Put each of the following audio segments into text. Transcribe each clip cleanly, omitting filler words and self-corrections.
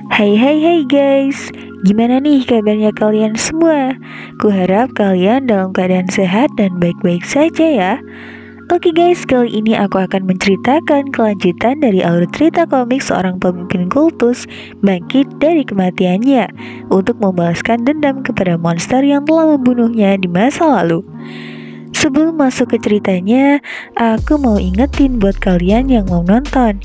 Hai guys, gimana nih kabarnya kalian semua? Kuharap kalian dalam keadaan sehat dan baik-baik saja ya. Oke guys, kali ini aku akan menceritakan kelanjutan dari alur cerita komik seorang pemimpin kultus bangkit dari kematiannya untuk membalaskan dendam kepada monster yang telah membunuhnya di masa lalu. Sebelum masuk ke ceritanya, aku mau ingetin buat kalian yang mau nonton.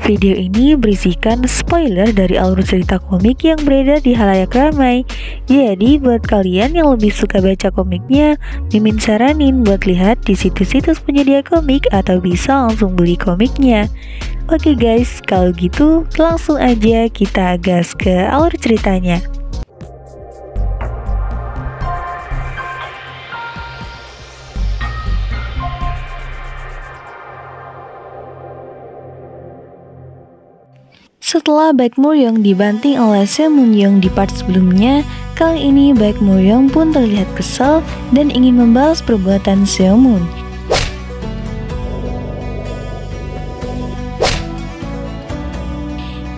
Video ini berisikan spoiler dari alur cerita komik yang beredar di halayak ramai. Jadi buat kalian yang lebih suka baca komiknya, Mimin saranin buat lihat di situs-situs penyedia komik atau bisa langsung beli komiknya. Oke guys, kalau gitu langsung aja kita gas ke alur ceritanya. Setelah Baek Moryong dibanting oleh Seo Moon-young di part sebelumnya, kali ini Baek Moryong pun terlihat kesal dan ingin membalas perbuatan Seo Moon.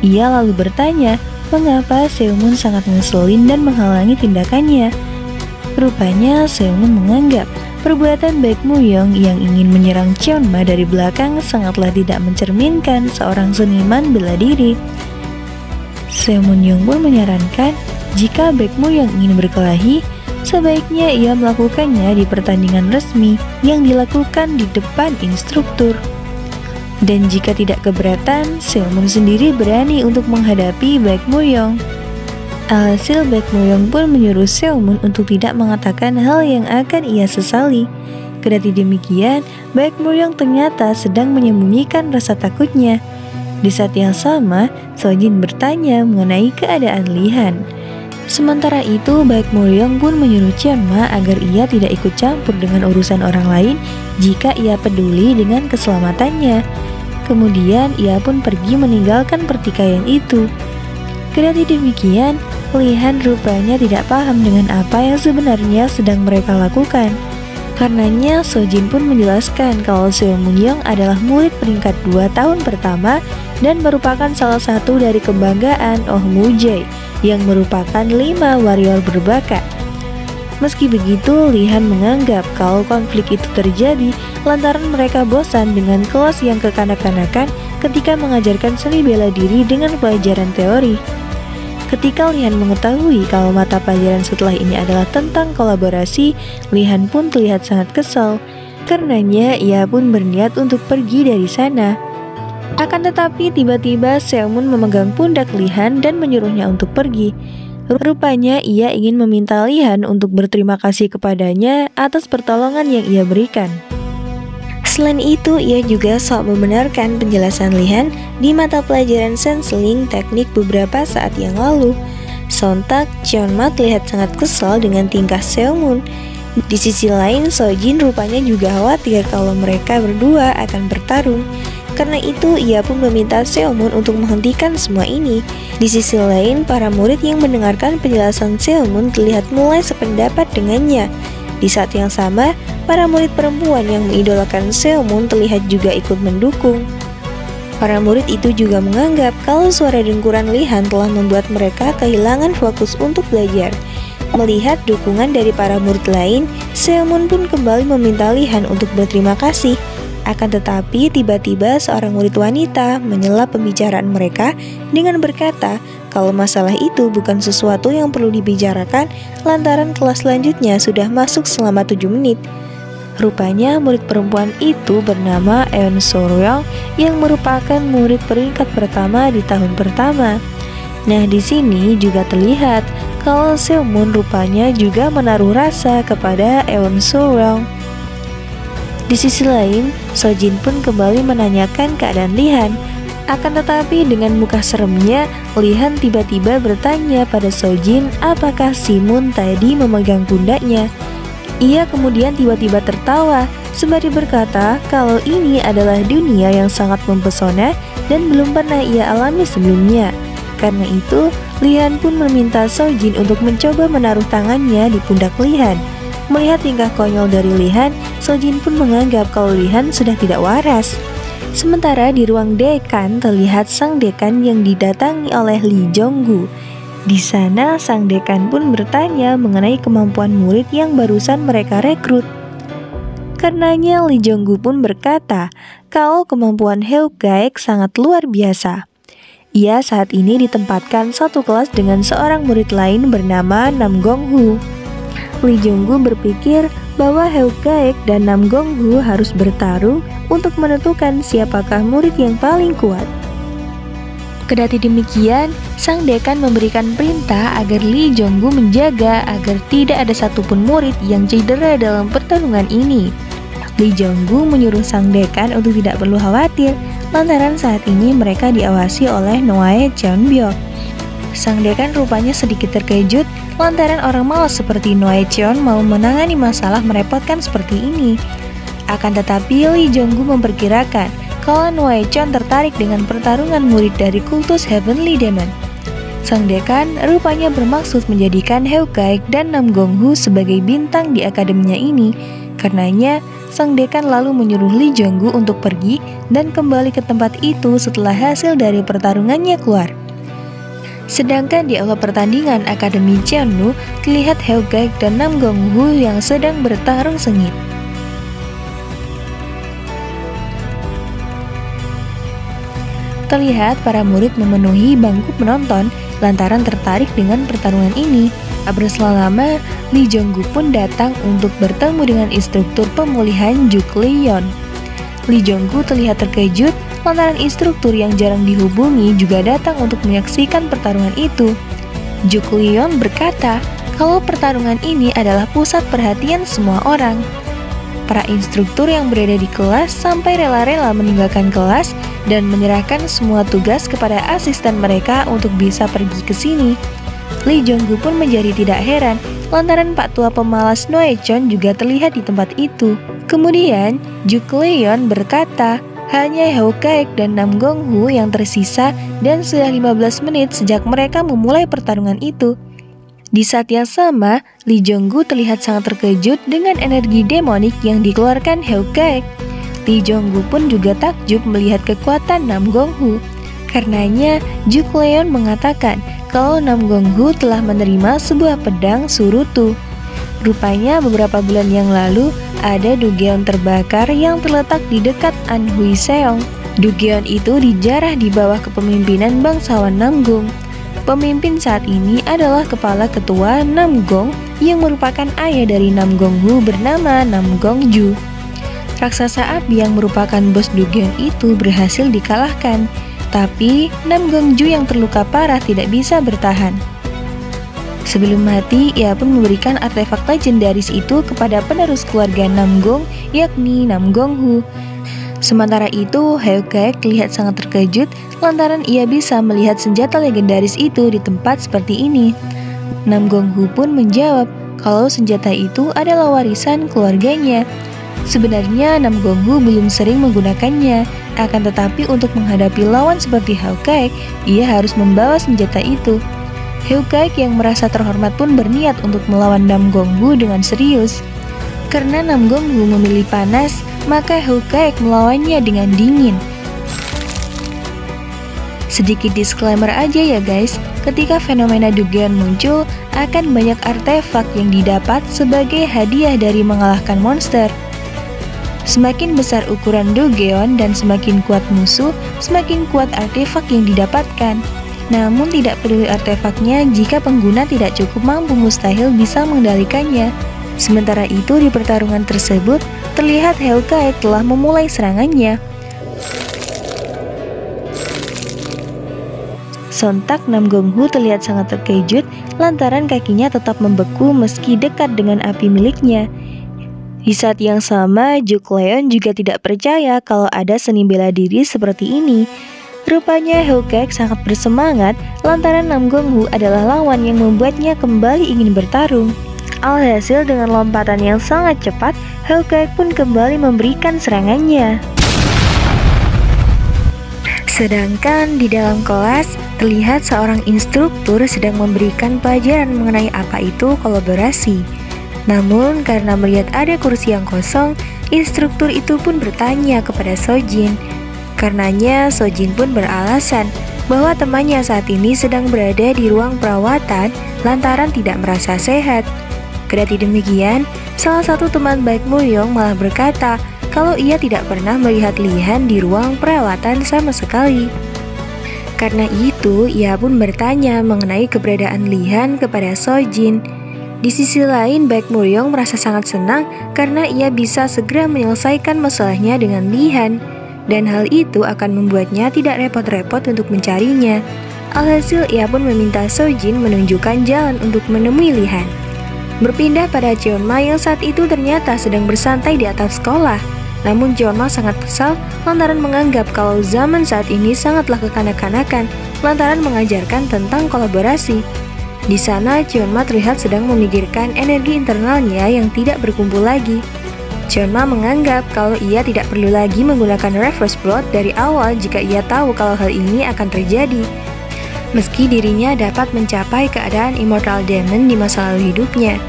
Ia lalu bertanya, mengapa Seo Moon sangat ngeselin dan menghalangi tindakannya. Rupanya Seo Moon menganggap perbuatan Baek Moryong yang ingin menyerang Cheonma dari belakang sangatlah tidak mencerminkan seorang seniman bela diri. Seo Moon-young pun menyarankan jika Baek Moryong ingin berkelahi, sebaiknya ia melakukannya di pertandingan resmi yang dilakukan di depan instruktur. Dan jika tidak keberatan, Seo Moon sendiri berani untuk menghadapi Baek Moryong. Alhasil Baek Moryong pun menyuruh Seo Moon untuk tidak mengatakan hal yang akan ia sesali. Kendati demikian, Baek Moryong ternyata sedang menyembunyikan rasa takutnya. Di saat yang sama, Sojin bertanya mengenai keadaan Lihan. Sementara itu, Baek Moryong pun menyuruh Cheonma agar ia tidak ikut campur dengan urusan orang lain jika ia peduli dengan keselamatannya. Kemudian ia pun pergi meninggalkan pertikaian itu. Kendati demikian, Lihan rupanya tidak paham dengan apa yang sebenarnya sedang mereka lakukan. Karenanya Sojin pun menjelaskan kalau Seo Moon-young adalah murid peringkat 2 tahun pertama dan merupakan salah satu dari kebanggaan Oh Mu-jae yang merupakan 5 warrior berbakat. Meski begitu, Lihan menganggap kalau konflik itu terjadi lantaran mereka bosan dengan kelas yang kekanak-kanakan ketika mengajarkan seni bela diri dengan pelajaran teori. Ketika Lihan mengetahui kalau mata pelajaran setelah ini adalah tentang kolaborasi, Lihan pun terlihat sangat kesal. Karenanya ia pun berniat untuk pergi dari sana. Akan tetapi tiba-tiba Seo Moon memegang pundak Lihan dan menyuruhnya untuk pergi. Rupanya ia ingin meminta Lihan untuk berterima kasih kepadanya atas pertolongan yang ia berikan. Selain itu, ia juga sok membenarkan penjelasan Lihan di mata pelajaran Sensling teknik beberapa saat yang lalu. Sontak, Cheonma terlihat sangat kesal dengan tingkah Seo Moon. Di sisi lain, Sojin rupanya juga khawatir kalau mereka berdua akan bertarung. Karena itu, ia pun meminta Seo Moon untuk menghentikan semua ini. Di sisi lain, para murid yang mendengarkan penjelasan Seo Moon terlihat mulai sependapat dengannya. Di saat yang sama, para murid perempuan yang mengidolakan Seo Moon terlihat juga ikut mendukung. Para murid itu juga menganggap kalau suara dengkuran Lihan telah membuat mereka kehilangan fokus untuk belajar. Melihat dukungan dari para murid lain, Seo Moon pun kembali meminta Lihan untuk berterima kasih. Akan tetapi tiba-tiba seorang murid wanita menyela pembicaraan mereka dengan berkata kalau masalah itu bukan sesuatu yang perlu dibicarakan lantaran kelas selanjutnya sudah masuk selama 7 menit. Rupanya murid perempuan itu bernama Eun So-ryong yang merupakan murid peringkat pertama di tahun pertama. Nah, di sini juga terlihat kalau Seo Moon rupanya juga menaruh rasa kepada Eun So-ryong. Di sisi lain, Sojin pun kembali menanyakan keadaan Lihan. Akan tetapi dengan muka seremnya, Lihan tiba-tiba bertanya pada Sojin apakah si Moon tadi memegang pundaknya. Ia kemudian tiba-tiba tertawa sembari berkata kalau ini adalah dunia yang sangat mempesona dan belum pernah ia alami sebelumnya. Karena itu, Lihan pun meminta Sojin untuk mencoba menaruh tangannya di pundak Lihan. Melihat tingkah konyol dari Lihan, Sojin pun menganggap kalau Lihan sudah tidak waras. Sementara di ruang dekan terlihat sang dekan yang didatangi oleh Lee Jong-gu. Di sana sang dekan pun bertanya mengenai kemampuan murid yang barusan mereka rekrut. Karenanya Lee Jong-gu pun berkata kalau kemampuan Hyeok-gaek sangat luar biasa. Ia saat ini ditempatkan satu kelas dengan seorang murid lain bernama Nam Gong-hu. Lee Jong-gu berpikir bahwa Hyeok-gaek dan Nam Gong-hu harus bertarung untuk menentukan siapakah murid yang paling kuat. Kendati demikian, sang dekan memberikan perintah agar Lee Jong-gu menjaga agar tidak ada satupun murid yang cedera dalam pertarungan ini. Lee Jong-gu menyuruh sang dekan untuk tidak perlu khawatir, lantaran saat ini mereka diawasi oleh Noae Cheonbyok. Sang dekan rupanya sedikit terkejut lantaran orang malas seperti Noae Cheon mau menangani masalah merepotkan seperti ini. Akan tetapi Lee Jong-gu memperkirakan kalau Noae Cheon tertarik dengan pertarungan murid dari kultus Heavenly Demon. Sang dekan rupanya bermaksud menjadikan Hyeok-gaek dan Nam Gong-hu sebagai bintang di akademinya ini. Karenanya, sang dekan lalu menyuruh Lee Jong-gu untuk pergi dan kembali ke tempat itu setelah hasil dari pertarungannya keluar. Sedangkan di awal pertandingan Akademi Cheonwoo, terlihat Hyeok-gaek dan Nam Gong-hu yang sedang bertarung sengit. Terlihat para murid memenuhi bangku penonton lantaran tertarik dengan pertarungan ini. Tak berselang lama, Lee Jong-gu pun datang untuk bertemu dengan instruktur pemulihan Juk Leon. Lee Jong-gu terlihat terkejut lantaran instruktur yang jarang dihubungi juga datang untuk menyaksikan pertarungan itu. Juk Leon berkata kalau pertarungan ini adalah pusat perhatian semua orang. Para instruktur yang berada di kelas sampai rela-rela meninggalkan kelas dan menyerahkan semua tugas kepada asisten mereka untuk bisa pergi ke sini. Lee Jong-gu pun menjadi tidak heran lantaran Pak Tua pemalas Noae Cheon juga terlihat di tempat itu. Kemudian Juk Leon berkata hanya Hyeok-gaek dan Nam Gong-hu yang tersisa dan sudah 15 menit sejak mereka memulai pertarungan itu. Di saat yang sama, Lee Jong-gu terlihat sangat terkejut dengan energi demonik yang dikeluarkan Hyeok-gaek. Lee Jong-gu pun juga takjub melihat kekuatan Nam Gong-hu. Karenanya, Juk Leon mengatakan kalau Nam Gong-hu telah menerima sebuah pedang Surutu. Rupanya beberapa bulan yang lalu ada Dugeon terbakar yang terletak di dekat An Hui Seong. Dugeon itu dijarah di bawah kepemimpinan bangsawan Namgung. Pemimpin saat ini adalah kepala ketua Namgong yang merupakan ayah dari Nam Gong-hu bernama Nam Gong-ju. Raksasa api yang merupakan bos Dugeon itu berhasil dikalahkan, tapi Nam Gong-ju yang terluka parah tidak bisa bertahan. Sebelum mati, ia pun memberikan artefak legendaris itu kepada penerus keluarga Namgong, yakni Nam Gong-hu. Sementara itu, Hyeok-gaek terlihat sangat terkejut lantaran ia bisa melihat senjata legendaris itu di tempat seperti ini. Nam Gong-hu pun menjawab kalau senjata itu adalah warisan keluarganya. Sebenarnya Nam Gong-hu belum sering menggunakannya, akan tetapi untuk menghadapi lawan seperti Hyeok-gaek, ia harus membawa senjata itu. Hyeok-gaek yang merasa terhormat pun berniat untuk melawan Nam Gong-hu dengan serius. Karena Nam Gong-hu memilih panas, maka Hyeok-gaek melawannya dengan dingin. Sedikit disclaimer aja ya guys, ketika fenomena Dugeon muncul, akan banyak artefak yang didapat sebagai hadiah dari mengalahkan monster. Semakin besar ukuran Dugeon dan semakin kuat musuh, semakin kuat artefak yang didapatkan. Namun tidak peduli artefaknya jika pengguna tidak cukup mampu, mustahil bisa mengendalikannya. Sementara itu di pertarungan tersebut, terlihat Hyeok-gaek telah memulai serangannya. Sontak Nam Gong-hu terlihat sangat terkejut lantaran kakinya tetap membeku meski dekat dengan api miliknya. Di saat yang sama, Juk Leon juga tidak percaya kalau ada seni bela diri seperti ini. Rupanya Hyeok-gaek sangat bersemangat lantaran Nam Gong-hu adalah lawan yang membuatnya kembali ingin bertarung. Alhasil dengan lompatan yang sangat cepat, Hyeok-gaek pun kembali memberikan serangannya. Sedangkan di dalam kelas, terlihat seorang instruktur sedang memberikan pelajaran mengenai apa itu kolaborasi. Namun karena melihat ada kursi yang kosong, instruktur itu pun bertanya kepada Sojin, Karenanya Sojin pun beralasan bahwa temannya saat ini sedang berada di ruang perawatan lantaran tidak merasa sehat. Kendati demikian, salah satu teman baik Moyong malah berkata kalau ia tidak pernah melihat Lihan di ruang perawatan sama sekali. Karena itu, ia pun bertanya mengenai keberadaan Lihan kepada Sojin. Di sisi lain, baik Moyong merasa sangat senang karena ia bisa segera menyelesaikan masalahnya dengan Lihan. Dan hal itu akan membuatnya tidak repot-repot untuk mencarinya. Alhasil ia pun meminta Sojin menunjukkan jalan untuk menemui Lihan. Berpindah pada Jeonma yang saat itu ternyata sedang bersantai di atap sekolah. Namun Jeonma sangat kesal lantaran menganggap kalau zaman saat ini sangatlah kekanak-kanakan lantaran mengajarkan tentang kolaborasi. Di sana Jeonma terlihat sedang memikirkan energi internalnya yang tidak berkumpul lagi. Jeonma menganggap kalau ia tidak perlu lagi menggunakan reverse blood dari awal jika ia tahu kalau hal ini akan terjadi. Meski dirinya dapat mencapai keadaan Immortal Demon di masa lalu hidupnya,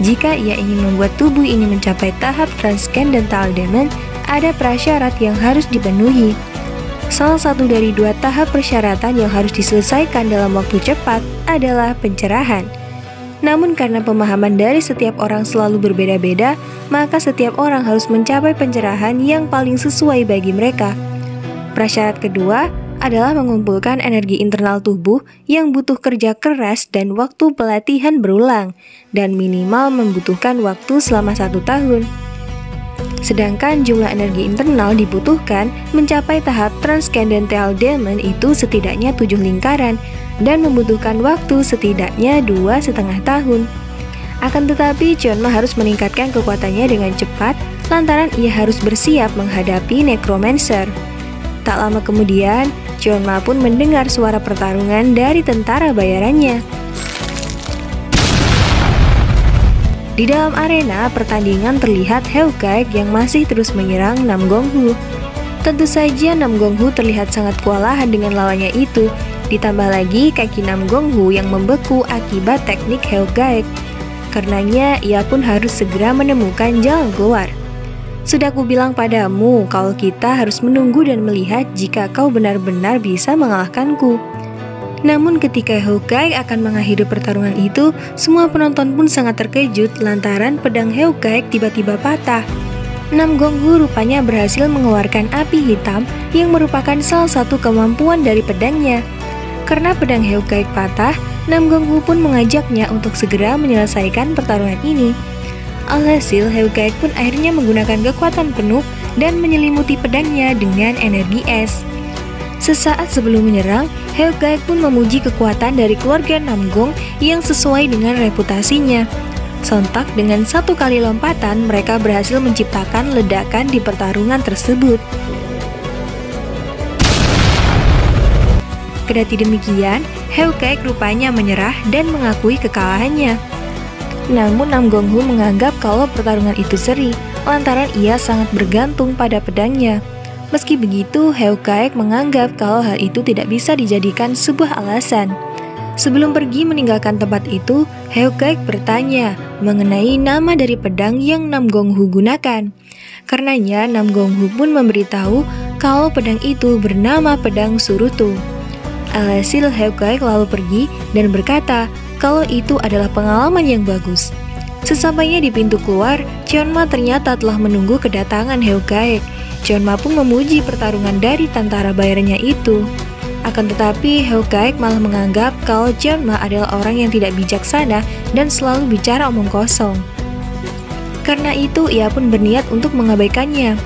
jika ia ingin membuat tubuh ini mencapai tahap Transcendental Demon, ada prasyarat yang harus dipenuhi. Salah satu dari 2 tahap persyaratan yang harus diselesaikan dalam waktu cepat adalah pencerahan. Namun karena pemahaman dari setiap orang selalu berbeda-beda, maka setiap orang harus mencapai pencerahan yang paling sesuai bagi mereka. Prasyarat kedua adalah mengumpulkan energi internal tubuh yang butuh kerja keras dan waktu pelatihan berulang, dan minimal membutuhkan waktu selama 1 tahun. Sedangkan jumlah energi internal dibutuhkan mencapai tahap Transcendental Demon itu setidaknya 7 lingkaran, dan membutuhkan waktu setidaknya 2,5 tahun. Akan tetapi, Jeonma harus meningkatkan kekuatannya dengan cepat lantaran ia harus bersiap menghadapi Necromancer. Tak lama kemudian, Jeonma pun mendengar suara pertarungan dari tentara bayarannya. Di dalam arena pertandingan terlihat Hyeokgaek yang masih terus menyerang Nam Gong-hu. Tentu saja Nam Gong-hu terlihat sangat kewalahan dengan lawannya itu. Ditambah lagi kaki Nam Gong-hu yang membeku akibat teknik Hyeokgaek. Karenanya ia pun harus segera menemukan jalan keluar. Sudah aku bilang padamu kalau kita harus menunggu dan melihat jika kau benar-benar bisa mengalahkanku. Namun ketika Hyeokgaek akan mengakhiri pertarungan itu, semua penonton pun sangat terkejut lantaran pedang Hyeokgaek tiba-tiba patah. Nam Gong-hu rupanya berhasil mengeluarkan api hitam yang merupakan salah satu kemampuan dari pedangnya. Karena pedang Hyeokgaek patah, Nam Gong-hu pun mengajaknya untuk segera menyelesaikan pertarungan ini. Alhasil, Hyeokgaek pun akhirnya menggunakan kekuatan penuh dan menyelimuti pedangnya dengan energi es. Sesaat sebelum menyerang, Hyeokgaek pun memuji kekuatan dari keluarga Namgong yang sesuai dengan reputasinya. Sontak dengan 1 kali lompatan, mereka berhasil menciptakan ledakan di pertarungan tersebut. Kendati demikian, Hyeokgaek rupanya menyerah dan mengakui kekalahannya. Namun Nam Gong-hu menganggap kalau pertarungan itu seri, lantaran ia sangat bergantung pada pedangnya. Meski begitu, Hyeokgaek menganggap kalau hal itu tidak bisa dijadikan sebuah alasan. Sebelum pergi meninggalkan tempat itu, Hyeokgaek bertanya mengenai nama dari pedang yang Nam Gong-hu gunakan. Karenanya, Nam Gong-hu pun memberitahu kalau pedang itu bernama pedang Suruto. Alhasil, Hyeokgaek lalu pergi dan berkata kalau itu adalah pengalaman yang bagus. Sesampainya di pintu keluar, Jeonma ternyata telah menunggu kedatangan Hyeokgaek. Jeonma pun memuji pertarungan dari tentara bayarannya itu. Akan tetapi, Hyeokgaek malah menganggap kalau Jeonma adalah orang yang tidak bijaksana dan selalu bicara omong kosong. Karena itu, ia pun berniat untuk mengabaikannya.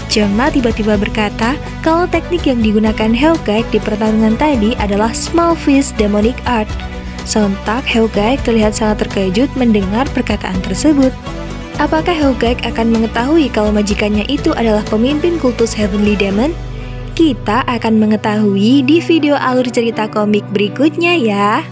Jeonma tiba-tiba berkata kalau teknik yang digunakan Hyeokgaek di pertarungan tadi adalah Small Fist Demonic Art. Sontak, Hyeokgaek terlihat sangat terkejut mendengar perkataan tersebut. Apakah Hyeokgaek akan mengetahui kalau majikannya itu adalah pemimpin kultus Heavenly Demon? Kita akan mengetahui di video alur cerita komik berikutnya ya.